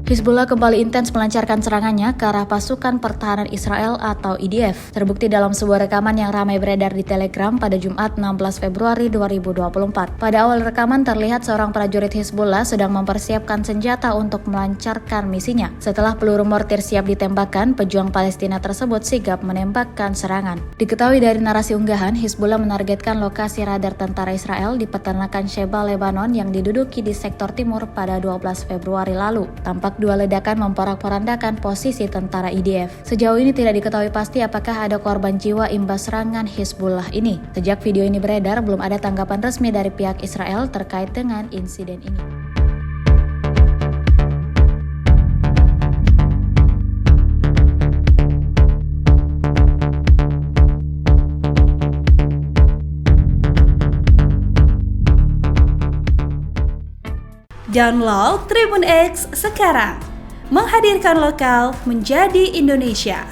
Hizbullah kembali intens melancarkan serangannya ke arah pasukan pertahanan Israel atau IDF. Terbukti dalam sebuah rekaman yang ramai beredar di Telegram pada Jumat 16 Februari 2024. Pada awal rekaman terlihat seorang prajurit Hizbullah sedang mempersiapkan senjata untuk melancarkan misinya. Setelah peluru mortir siap ditembakkan, pejuang Palestina tersebut sigap menembakkan serangan. Diketahui dari narasi unggahan, Hizbullah menargetkan lokasi radar tentara Israel di peternakan Sheba, Lebanon yang diduduki di sektor timur pada 12 Februari lalu. Tampak dua ledakan memporak-porandakan posisi tentara IDF. Sejauh ini tidak diketahui pasti apakah ada korban jiwa imbas serangan Hizbullah ini. Sejak video ini beredar, belum ada tanggapan resmi dari pihak Israel terkait dengan insiden ini. Download Tribun X sekarang, menghadirkan lokal menjadi Indonesia.